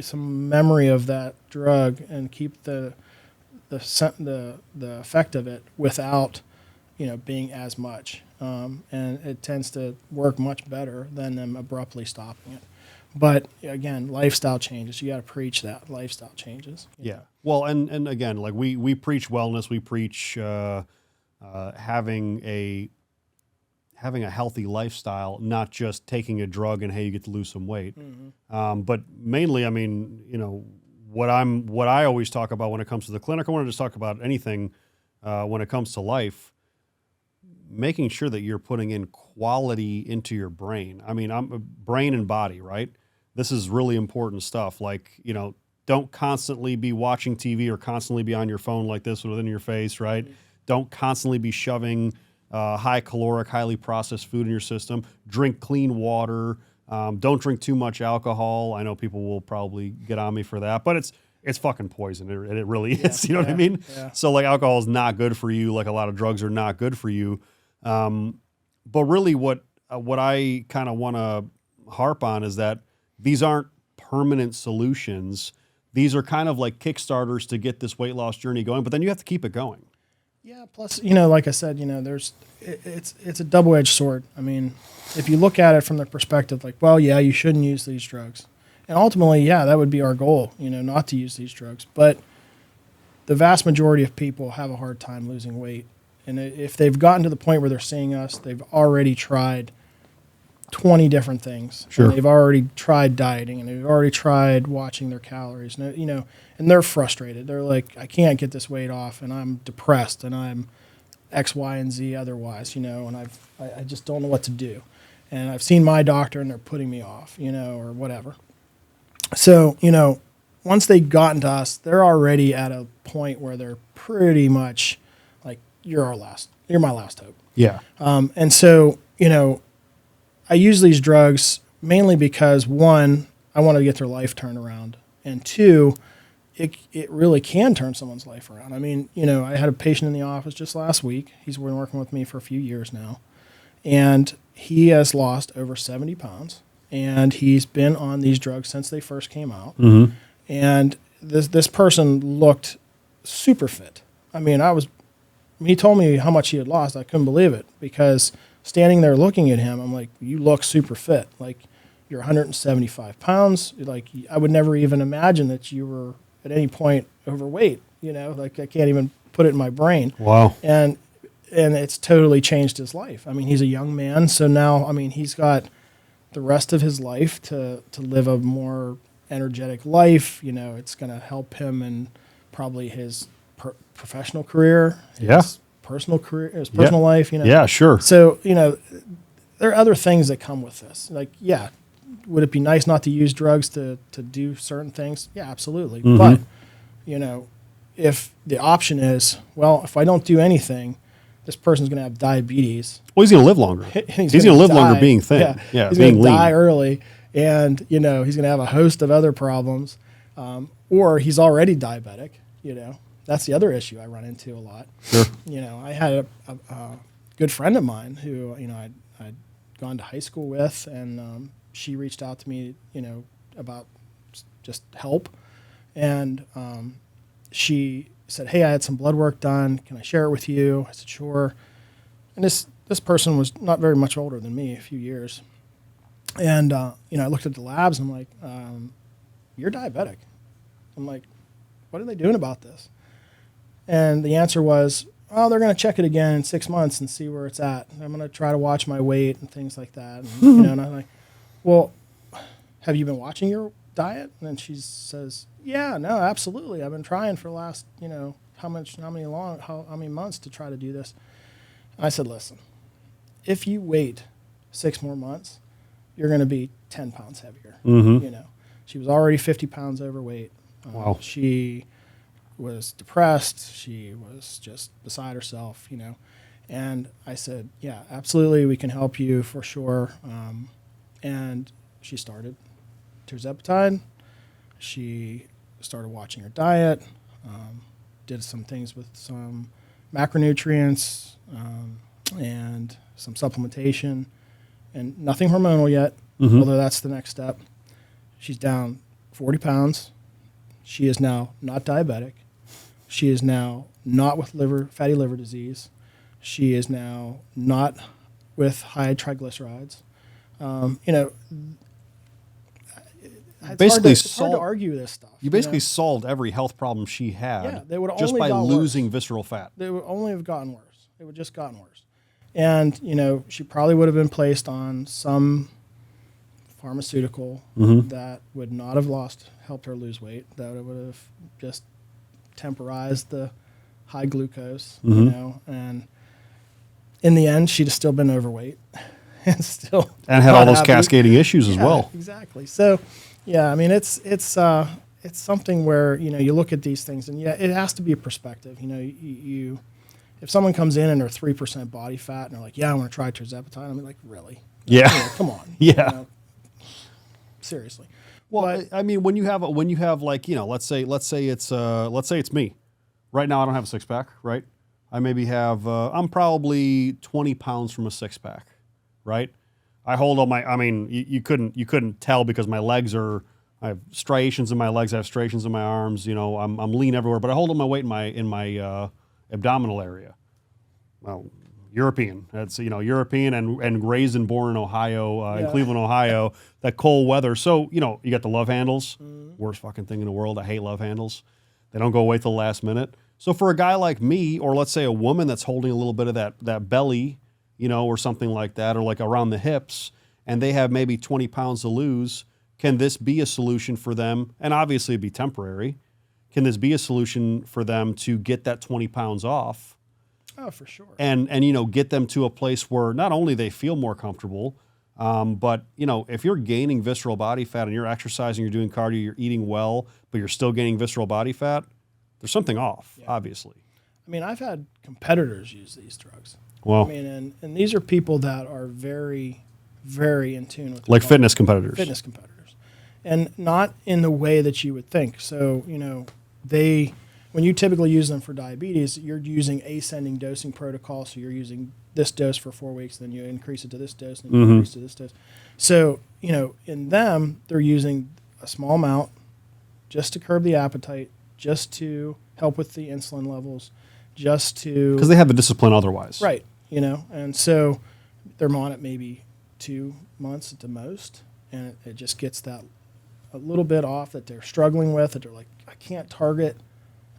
some memory of that drug and keep the effect of it without, you know, being as much. And it tends to work much better than them abruptly stopping it. But again, lifestyle changes. You got to preach that lifestyle changes. Yeah. Well, and again, like we preach wellness. We preach having a healthy lifestyle, not just taking a drug and hey, you get to lose some weight. But mainly, I mean, you know, what I always talk about when it comes to the clinic, I want to just talk about anything when it comes to life. Making sure that you're putting in quality into your brain. I mean, brain and body, right? This is really important stuff. Like, you know, don't constantly be watching TV or constantly be on your phone like this within your face, right? Don't constantly be shoving high caloric, highly processed food in your system. Drink clean water. Don't drink too much alcohol. I know people will probably get on me for that, but it's fucking poison. It really is. You know what I mean? Yeah. So like alcohol is not good for you. Like a lot of drugs are not good for you. But really what I kind of want to harp on is that these aren't permanent solutions. These are kind of like Kickstarters to get this weight loss journey going, but then you have to keep it going. Yeah. Plus, you know, like I said, you know, it's a double-edged sword. I mean, if you look at it from the perspective, like, well, yeah, you shouldn't use these drugs. And ultimately, yeah, that would be our goal, you know, not to use these drugs. But the vast majority of people have a hard time losing weight. And if they've gotten to the point where they're seeing us, they've already tried 20 different things. Sure. And they've already tried dieting, and they've already tried watching their calories, and, you know, and they're frustrated. They're like, I can't get this weight off, and I'm depressed, and I'm X, Y, and Z otherwise, you know, and I just don't know what to do. And I've seen my doctor, and they're putting me off, you know, or whatever. So, you know, once they've gotten to us, they're already at a point where they're pretty much like, you're my last hope. Yeah. And so, you know, I use these drugs mainly because, one, I want to get their life turned around, and two, it really can turn someone's life around. I mean, you know, I had a patient in the office just last week. He's been working with me for a few years now, and he has lost over 70 pounds, and he's been on these drugs since they first came out. Mm-hmm. And this person looked super fit. I mean, he told me how much he had lost. I couldn't believe it, because standing there looking at him, I'm like, you look super fit. Like, you're 175 pounds. Like, I would never even imagine that you were at any point overweight, you know, like I can't even put it in my brain. Wow. And it's totally changed his life. I mean, he's a young man. So now, I mean, he's got the rest of his life to live a more energetic life. You know, it's going to help him in probably his professional career, his personal career, his personal life, you know. Yeah, sure. So, you know, there are other things that come with this. Like, yeah, would it be nice not to use drugs to do certain things? Yeah, absolutely. Mm-hmm. But, you know, if the option is, well, if I don't do anything, this person's going to have diabetes. Well, he's going to live longer. He's going to live longer being thin. Yeah, he's being going to lean. die early, and, you know, he's going to have a host of other problems. Or he's already diabetic, you know. That's the other issue I run into a lot. Sure. You know, I had a good friend of mine who, you know, I'd gone to high school with, and she reached out to me, you know, about just help. And she said, hey, I had some blood work done. Can I share it with you? I said, sure. And this person was not very much older than me, a few years. And, you know, I looked at the labs, and I'm like, you're diabetic. I'm like, what are they doing about this? And the answer was, oh, they're going to check it again in 6 months and see where it's at. And I'm going to try to watch my weight and things like that. And, you know, and I'm like, well, have you been watching your diet? And then she says, yeah, no, absolutely. I've been trying for the last, you know, how many months to try to do this. And I said, listen, if you wait 6 more months, you're going to be 10 pounds heavier. Mm-hmm. You know, she was already 50 pounds overweight. Wow. She was depressed. She was just beside herself, you know. And I said, yeah, absolutely, we can help you for sure. And she started Tirzepatide. She started watching her diet, did some things with some macronutrients and some supplementation, and nothing hormonal yet, although that's the next step. She's down 40 pounds. She is now not diabetic. She is now not with fatty liver disease. She is now not with high triglycerides. You know, it's hard to argue this stuff. You basically solved every health problem she had. Yeah, they would just only by got losing worse. visceral fat. They would only have gotten worse. It would just gotten worse. And, you know, she probably would have been placed on some pharmaceutical that would not have helped her lose weight, that would have just temporized the high glucose, you know, and in the end, she'd have still been overweight and had all those cascading issues as well. Exactly. So, yeah, I mean, it's something where, you know, you look at these things, and yeah, it has to be a perspective. You know, you if someone comes in and they're 3% body fat and they're like, yeah, I want to try Tirzepatide, I'm like, really? Yeah. You know, come on. Yeah. You know, seriously. Well, I mean, when you have like, you know, let's say it's me. Right now, I don't have a six pack, right? I maybe have. I'm probably 20 pounds from a six pack, right? I hold all my. I mean, you couldn't tell because my legs are. I have striations in my legs. I have striations in my arms. You know, I'm lean everywhere, but I hold all my weight in my abdominal area. Well, European. That's, you know, European and raised and born in Ohio, in Cleveland, Ohio. That cold weather. So, you know, you got the love handles. Worst fucking thing in the world. I hate love handles. They don't go away till the last minute. So for a guy like me, or let's say a woman that's holding a little bit of that belly, you know, or something like that, or like around the hips, and they have maybe 20 pounds to lose, can this be a solution for them? And obviously it'd be temporary. Can this be a solution for them to get that 20 pounds off? Oh, for sure. And get them to a place where not only they feel more comfortable, but if you're gaining visceral body fat and you're exercising, you're doing cardio, you're eating well, but you're still gaining visceral body fat, there's something off, obviously. I mean, I've had competitors use these drugs. Well, I mean, and these are people that are very, very in tune with like fitness competitors. Fitness competitors, and not in the way that you would think. So, when you typically use them for diabetes, you're using ascending dosing protocol. So you're using this dose for 4 weeks, then you increase it to this dose, and then you increase to this dose. So, in them, they're using a small amount just to curb the appetite, just to help with the insulin levels, just to... Because they have the discipline otherwise. Right, and so they're on it maybe 2 months at the most, and it just gets that a little bit off that they're struggling with, that they're like, I can't target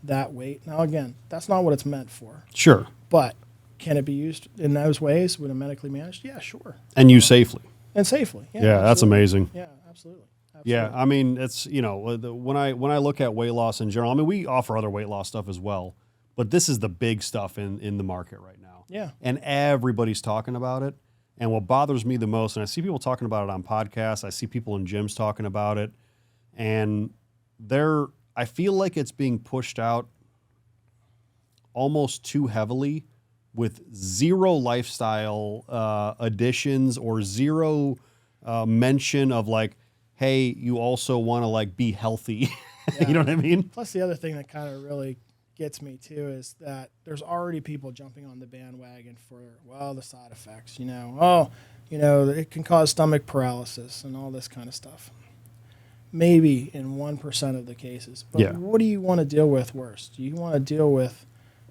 that weight. Now, again, that's not what it's meant for. Sure. But can it be used in those ways when medically managed? Yeah, sure. And used safely. And safely. Yeah, that's amazing. Yeah, absolutely. Yeah, I mean, it's, when I look at weight loss in general, I mean, we offer other weight loss stuff as well, but this is the big stuff in the market right now. Yeah. And everybody's talking about it. And what bothers me the most, and I see people talking about it on podcasts, I see people in gyms talking about it, and I feel like it's being pushed out almost too heavily with zero lifestyle additions or zero mention of like, hey, you also want to like be healthy. Yeah. You know what I mean? Plus the other thing that kind of really gets me too is that there's already people jumping on the bandwagon for, the side effects, it can cause stomach paralysis and all this kind of stuff. Maybe in 1% of the cases. But what do you want to deal with worse? Do you want to deal with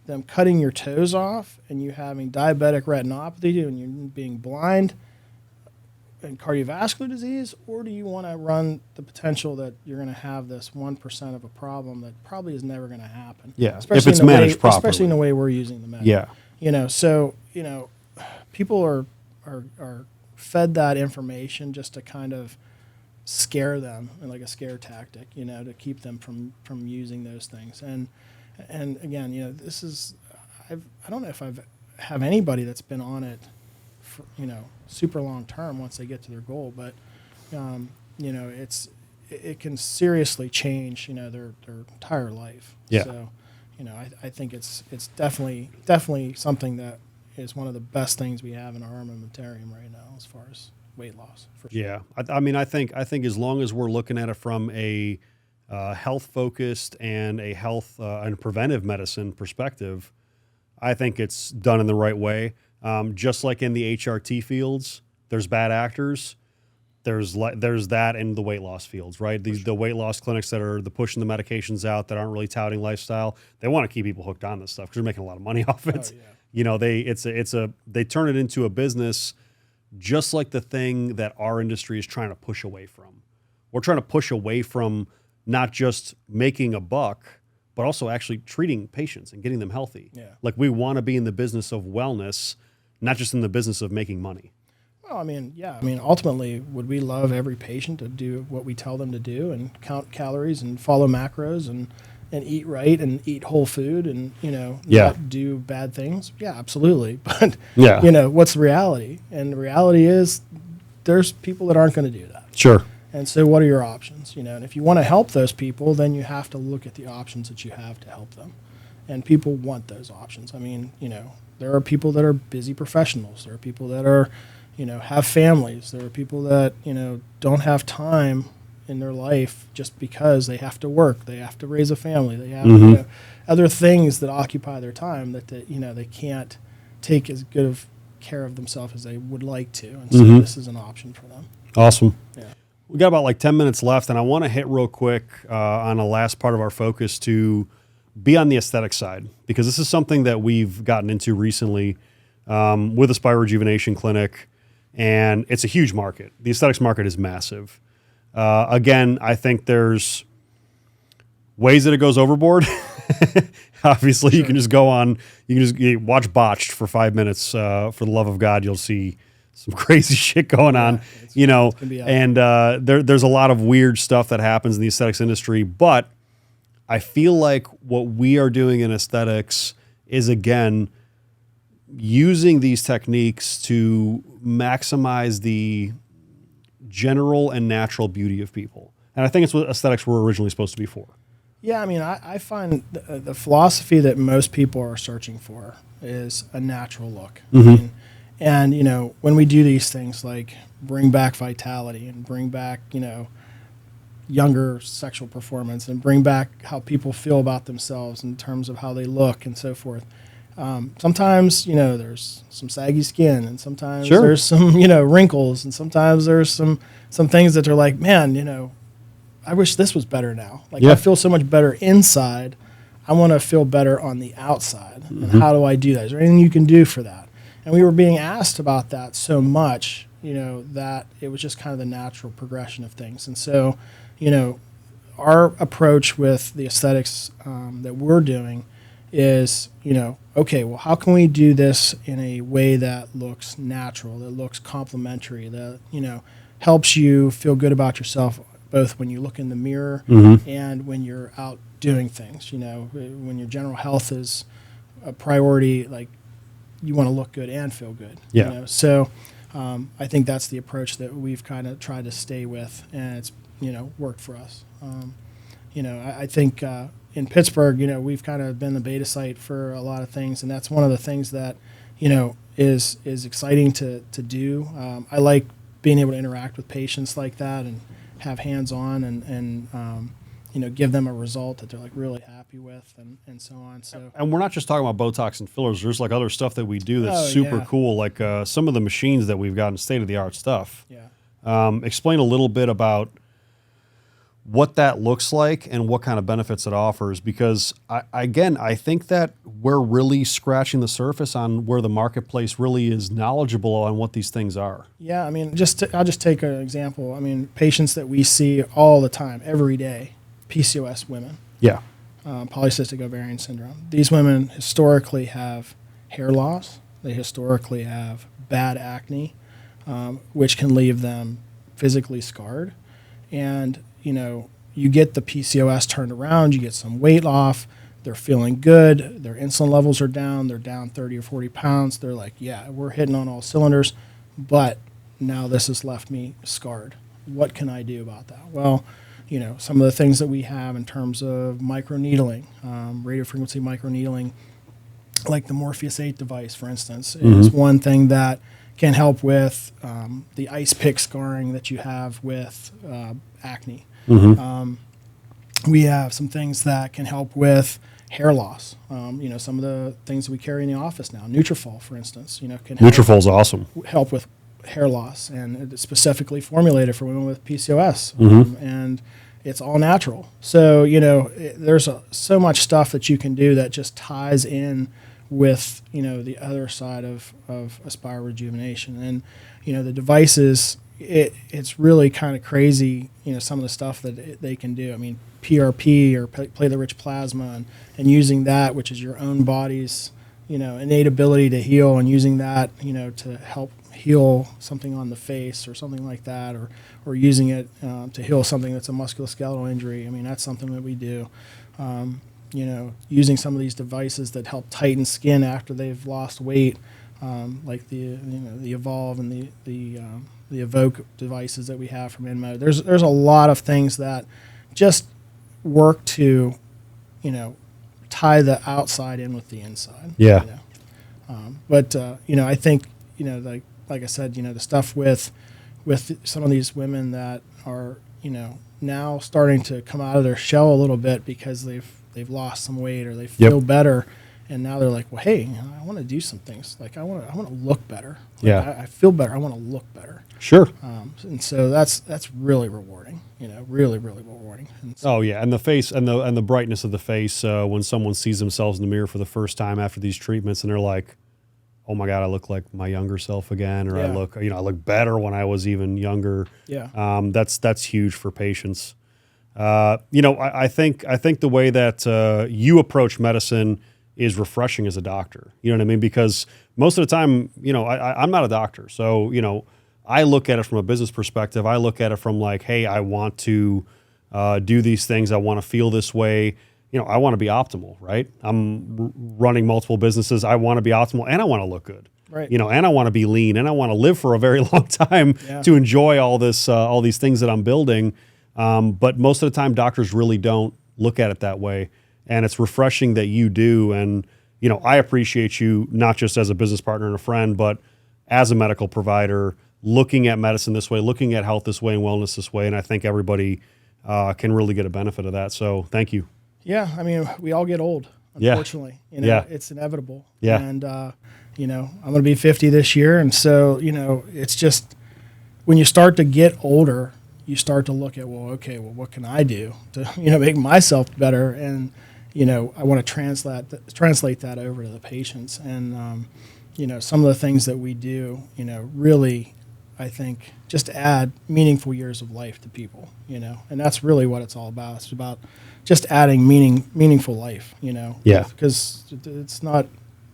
them cutting your toes off and you having diabetic retinopathy and you being blind and cardiovascular disease? Or do you want to run the potential that you're going to have this 1% of a problem that probably is never going to happen? Yeah, if it's managed properly. Especially in the way we're using the med. Yeah. So, people are fed that information just to kind of scare them, like a scare tactic, to keep them from using those things. And again, this is, I don't know if have anybody that's been on it for, super long term once they get to their goal, but it can seriously change, their entire life. Yeah. So, I think it's definitely something that is one of the best things we have in our armamentarium right now as far as weight loss. For sure. Yeah, I mean, I think as long as we're looking at it from a health focused and a health and preventive medicine perspective, I think it's done in the right way. Just like in the HRT fields, there's bad actors. There's that in the weight loss fields, right? The weight loss clinics that are pushing the medications out that aren't really touting lifestyle. They want to keep people hooked on this stuff because they're making a lot of money off it. Oh, yeah. They turn it into a business. Just like the thing that our industry is trying to push away from. We're trying to push away from not just making a buck, but also actually treating patients and getting them healthy. Yeah. Like we want to be in the business of wellness, not just in the business of making money. Well, I mean, yeah. I mean, ultimately, would we love every patient to do what we tell them to do and count calories and follow macros and eat right and eat whole food and, not do bad things? Yeah, absolutely. But, what's the reality? And the reality is there's people that aren't going to do that. Sure. And so what are your options? And if you want to help those people, then you have to look at the options that you have to help them. And people want those options. I mean, there are people that are busy professionals. There are people that are, have families. There are people that, don't have time in their life just because they have to work, they have to raise a family, they have other things that occupy their time that they can't take as good of care of themselves as they would like to, and so this is an option for them. Awesome. Yeah. We got about like 10 minutes left, and I want to hit real quick on the last part of our focus to be on the aesthetic side, because this is something that we've gotten into recently with Aspire Rejuvenation Clinic, and it's a huge market. The aesthetics market is massive. Again, I think there's ways that it goes overboard. Obviously, sure. You can just watch Botched for 5 minutes. For the love of God, you'll see some crazy shit going on, you know, and there's a lot of weird stuff that happens in the aesthetics industry. But I feel like what we are doing in aesthetics is, again, using these techniques to maximize the general and natural beauty of people. And I think it's what aesthetics were originally supposed to be for. Yeah, I mean, I find the philosophy that most people are searching for is a natural look. I mean, and, you know, when we do these things like bring back vitality and bring back, you know, younger sexual performance and bring back how people feel about themselves in terms of how they look and so forth. Sometimes, you know, there's some saggy skin, and sometimes there's some, you know, wrinkles, and sometimes there's some things that are like, man, you know, I wish this was better now. Like, I feel so much better inside. I want to feel better on the outside. And how do I do that? Is there anything you can do for that? And we were being asked about that so much, you know, that it was just kind of the natural progression of things. And so, you know, our approach with the aesthetics that we're doing is, you know, okay, well, how can we do this in a way that looks natural, that looks complementary, that, you know, helps you feel good about yourself, both when you look in the mirror and when you're out doing things. You know, when your general health is a priority, like, you want to look good and feel good. Yeah. You know? So I think that's the approach that we've kind of tried to stay with, and it's, you know, worked for us. You know, I think in Pittsburgh, you know, we've kind of been the beta site for a lot of things, and that's one of the things that, you know, is exciting to do. I like being able to interact with patients like that and have hands-on and you know, give them a result that they're like really happy with and so on. So, and we're not just talking about Botox and fillers. There's like other stuff that we do that's super cool. Like some of the machines that we've gotten, state-of-the-art stuff. Yeah. Explain a little bit about what that looks like and what kind of benefits it offers, because I think that we're really scratching the surface on where the marketplace really is knowledgeable on what these things are. Yeah, I mean, I'll just take an example. I mean, patients that we see all the time, every day, PCOS women. Yeah. Polycystic ovarian syndrome. These women historically have hair loss. They historically have bad acne, which can leave them physically scarred. And, you know, you get the PCOS turned around, you get some weight off, they're feeling good, their insulin levels are down, they're down 30 or 40 pounds. They're like, yeah, we're hitting on all cylinders, but now this has left me scarred. What can I do about that? Well, you know, some of the things that we have in terms of microneedling, radiofrequency microneedling, like the Morpheus 8 device, for instance, is one thing that can help with the ice pick scarring that you have with acne. We have some things that can help with hair loss. You know, some of the things that we carry in the office now, Nutrafol, for instance, you know, can Nutrafol's awesome. Help with hair loss, and it's specifically formulated for women with PCOS, and it's all natural. So, you know, there's so much stuff that you can do that just ties in with, you know, the other side of Aspire Rejuvenation. And, you know, the devices, it's really kind of crazy, you know, some of the stuff that they can do. I mean, PRP, or platelet-rich plasma, and using that, which is your own body's, you know, innate ability to heal, and using that, you know, to help heal something on the face or something like that, or using it to heal something that's a musculoskeletal injury. I mean, that's something that we do. You know, using some of these devices that help tighten skin after they've lost weight, like the Evolve and the Evoke devices that we have from InMode. There's a lot of things that just work to, you know, tie the outside in with the inside. Yeah. You know? But you know, I think, you know, like I said, you know, the stuff with some of these women that are, you know, now starting to come out of their shell a little bit because they've lost some weight, or they feel better, and now they're like, well, hey, you know, I want to do some things. Like, I want to look better. Like, I feel better. I want to look better. Sure. And so that's really rewarding. You know, really, really rewarding. And so, oh yeah, and the face and the brightness of the face when someone sees themselves in the mirror for the first time after these treatments, and they're like, oh my God, I look like my younger self again, or I look better when I was even younger. Yeah. That's huge for patients. You know, I think the way that you approach medicine is refreshing as a doctor. You know what I mean? Because most of the time, I'm not a doctor. So, I look at it from a business perspective. I look at it from like, hey, I want to do these things. I want to feel this way. I want to be optimal, right? I'm running multiple businesses. I want to be optimal and I want to look good. Right. And I want to be lean and I want to live for a very long time to enjoy all these things that I'm building. But most of the time, doctors really don't look at it that way. And it's refreshing that you do. And, I appreciate you not just as a business partner and a friend, but as a medical provider, looking at medicine this way, looking at health this way and wellness this way. And I think everybody can really get a benefit of that. So thank you. Yeah. I mean, we all get old, unfortunately. It's inevitable. Yeah. And, I'm going to be 50 this year. And so, it's just when you start to get older, you start to look at, what can I do to, make myself better? And, I want to translate that over to the patients. And, some of the things that we do, really, I think, just add meaningful years of life to people, and that's really what it's all about. It's about just adding meaningful life, because it's not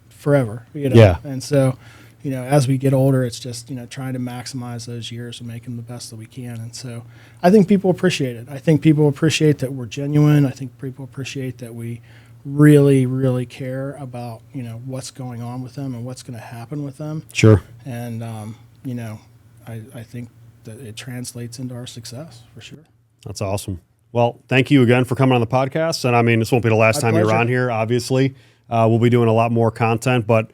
forever, Yeah. And so, as we get older, it's just, trying to maximize those years and make them the best that we can. And so I think people appreciate it. I think people appreciate that we're genuine. I think people appreciate that we really, really care about, what's going on with them and what's going to happen with them. Sure. And, I think that it translates into our success for sure. That's awesome. Well, thank you again for coming on the podcast. And I mean, this won't be the last time you're on here, obviously. We'll be doing a lot more content, but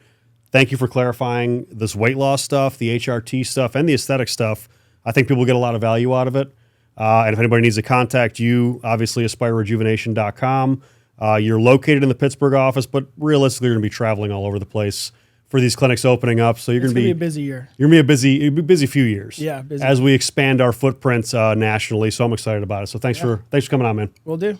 thank you for clarifying this weight loss stuff, the HRT stuff, and the aesthetic stuff. I think people get a lot of value out of it. And if anybody needs to contact you, obviously, AspireRejuvenation.com. You're located in the Pittsburgh office, but realistically, you're going to be traveling all over the place for these clinics opening up. So you're going to be a busy year. You're going to be a busy few years. Yeah, busy. As we expand our footprints nationally. So I'm excited about it. So thanks for coming on, man. Will do.